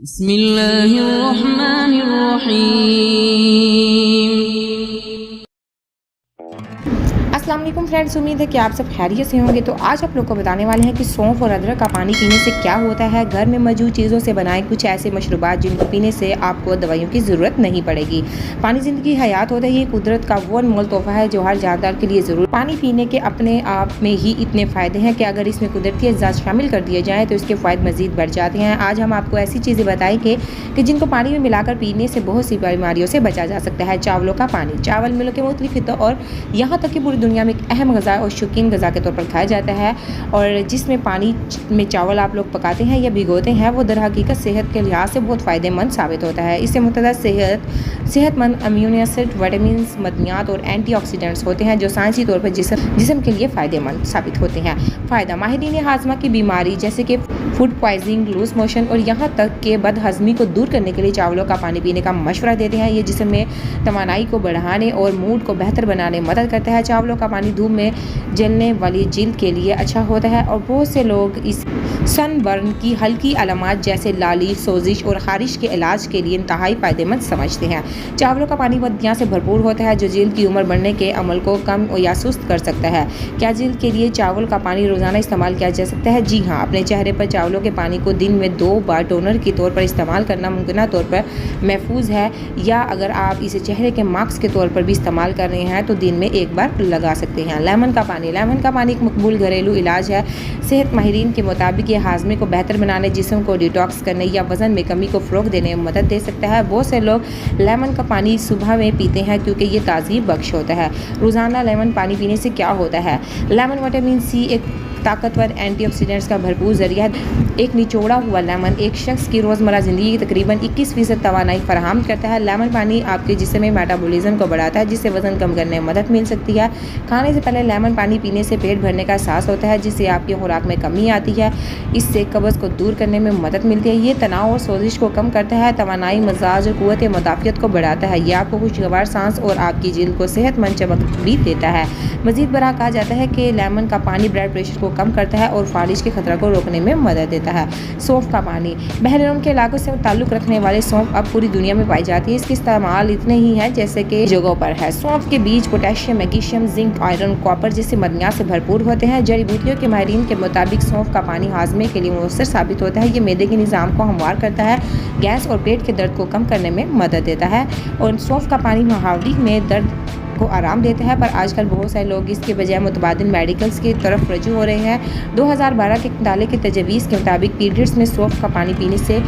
बिस्मिल्लाहिर्रहमानिर्रहीम। अस्सलाम वालेकुम फ्रेंड्स, उम्मीद है कि आप सब खैरियत से होंगे। तो आज आप लोग को बताने वाले हैं कि सौंफ और अदरक का पानी पीने से क्या होता है। घर में मौजूद चीज़ों से बनाए कुछ ऐसे मशरूबात जिनको पीने से आपको दवाइयों की ज़रूरत नहीं पड़ेगी। पानी ज़िंदगी हयात होता है, ये कुदरत का वो अनमोल तोहफा है जो हर जानदार के लिए ज़रूर। पानी पीने के अपने आप में ही इतने फ़ायदे हैं कि अगर इसमें कुदरती अज़ा शामिल कर दिए जाएँ तो इसके फ़ायदे मज़ीद बढ़ जाते हैं। आज हम आपको ऐसी चीज़ें बताएंगे कि जिनको पानी में मिलाकर पीने से बहुत सी बीमारियों से बचा जा सकता है। चावलों का पानी। चावल मिलों के मुख्तलिफ हिस्सों और यहाँ तक कि पूरी दुनिया में एक अहम गज़ा और शौकीन गज़ा के तौर पर खाया जाता है। और जिसमें पानी में चावल आप लोग पकाते हैं या भिगोते हैं, वो दर हकीकत सेहत के लिहाज से बहुत फ़ायदेमंद साबित होता है। इससे मुतअद्दिद सेहतमंद अम्यूनो एसिड, विटामिन, मदनियात और एंटीऑक्सीडेंट्स होते हैं जो साइंसी तौर पर जिस्म के लिए फ़ायदेमंद साबित होते हैं। फ़ायदा। माहिरीन हाजमा की बीमारी जैसे कि फूड पॉइजनिंग, लूज मोशन और यहाँ तक के बदहज़मी को दूर करने के लिए चावलों का पानी पीने का मशवरा देते हैं। ये जिस्म में तवानाई को बढ़ाने और मूड को बेहतर बनाने में मदद करता है। चावलों का पानी धूप में जलने वाली जिल्द के लिए अच्छा होता है और बहुत से लोग इस सनबर्न की हल्की अलामात जैसे लाली, सोजिश और खारिश के इलाज के लिए इंतहाई फ़ायदेमंद समझते हैं। चावलों का पानी मदनिया से भरपूर होता है जो जिल्द की उम्र बढ़ने के अमल को कम या सुस्त कर सकता है। क्या जिल्द के लिए चावल का पानी रोज़ाना इस्तेमाल किया जा सकता है? जी हाँ। अपने चेहरे पर चावलों के पानी को दिन में 2 बार टोनर के तौर पर इस्तेमाल करना मुमकिन तौर पर महफूज है, या अगर आप इसे चेहरे के मास्क के तौर पर भी इस्तेमाल कर रहे हैं तो दिन में 1 बार लगा सकते हैं। लेमन का पानी। लेमन का पानी एक मकबूल घरेलू इलाज है। सेहत माहिरीन के मुताबिक ये हाजमे को बेहतर बनाने, जिस्म को डिटॉक्स करने या वज़न में कमी को फ़रोग़ देने में मदद दे सकता है। बहुत से लोग लेमन का पानी सुबह में पीते हैं क्योंकि ये ताज़गी बख्श होता है। रोज़ाना लेमन पानी पीने से क्या होता है? लेमन विटामिन सी एक ताकतवर एंटीऑक्सीडेंट्स का भरपूर जरिया है। एक निचोड़ा हुआ लेमन एक शख्स की रोज़मर्रा ज़िंदगी की तकरीबन 21% तवानाई फराहम करता है। लेमन पानी आपके जिस्म में मेटाबॉलिज्म को बढ़ाता है, जिससे वज़न कम करने में मदद मिल सकती है। खाने से पहले लेमन पानी पीने से पेट भरने का एहसास होता है, जिससे आपकी खुराक में कमी आती है। इससे कब्ज़ को दूर करने में मदद मिलती है। ये तनाव और सोजिश को कम करता है, तवानाई, मिजाज और क़ुव्वत मुदाफ़ियत को बढ़ाता है। यह आपको खुशगवार सांस और आपकी जिल्द को सेहतमंद चमक भी देता है। मज़ीद बरा कहा जाता है कि लेमन का पानी ब्लड प्रेशर को कम करता है और फालिज के खतरा को रोकने में मदद देता है। सौंफ का पानी। बहरीन के इलाकों से ताल्लुक़ रखने वाले सौंफ अब पूरी दुनिया में पाई जाती है। इसके इस्तेमाल इतने ही है जैसे कि जगहों पर है। सौंफ के बीज potassium, magnesium, zinc, iron, copper जैसे मदनियात से भरपूर होते हैं। जड़ी बूटियों के माहिरीन के मुताबिक सौंफ का पानी हाजमे के लिए मुअस्सर साबित होता है। ये मैदे के निज़ाम को हमवार करता है, गैस और पेट के दर्द को कम करने में मदद देता है और सौंफ का पानी महावरी में दर्द को आराम देता है। पर आजकल बहुत सारे लोग इसके बजाय मुतबादिल मेडिकल्स की तरफ रजू हो रहे हैं। 2012 के मुताले की तजवीज़ के मुताबिक पीरियड्स में सौंफ का पानी पीने से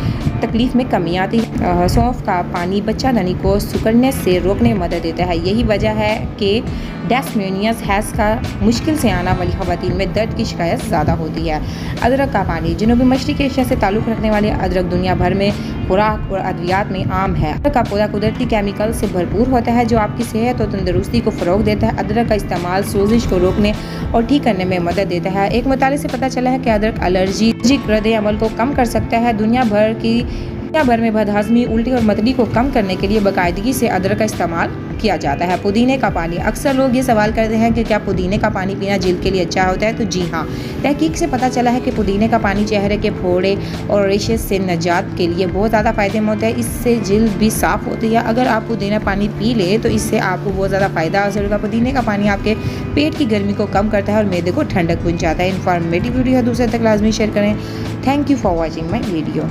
तकलीफ में कमी आती है। सौंफ का पानी बच्चादानी को सिकुड़ने से रोकने में मदद देता है। यही वजह है कि डिस्मेनोरिया हैज़ का मुश्किल से आना वाली ख़वातीन में दर्द की शिकायत ज़्यादा होती है। अदरक का पानी। जनूबी मशरक़ी एशिया से ताल्लुक़ रखने वाले अदरक दुनिया भर में खुराक और अद्वियात में आम है। अदरक का पौधा कुदरती केमिकल से भरपूर होता है जो आपकी सेहत और तंदुरुस्ती को फ़रोग़ देता है। अदरक का इस्तेमाल सोजिश को रोकने और ठीक करने में मदद देता है। एक मुताले से पता चला है कि अदरक एलर्जिक रद्द अमल को कम कर सकता है। दुनिया भर में बदहज़मी, उल्टी और मतली को कम करने के लिए बाकायदगी से अदरक का इस्तेमाल किया जाता है। पुदीने का पानी। अक्सर लोग ये सवाल करते हैं कि क्या पुदीने का पानी पीना जिल्द के लिए अच्छा होता है? तो जी हाँ। तहकीक से पता चला है कि पुदीने का पानी चेहरे के फोड़े और रेशेस से निजात के लिए बहुत ज़्यादा फ़ायदेमंद होता है। इससे जिल्द भी साफ़ होती है। अगर आप पुदीना पानी पी ले तो इससे आपको बहुत ज़्यादा फ़ायदा हासिल होगा। पुदीने का पानी आपके पेट की गर्मी को कम करता है और मैदे को ठंडक पहुँचाता है। इन्फॉर्मेटिव वीडियो दूसरे तक लाजमी शेयर करें। Thank you for watching my video.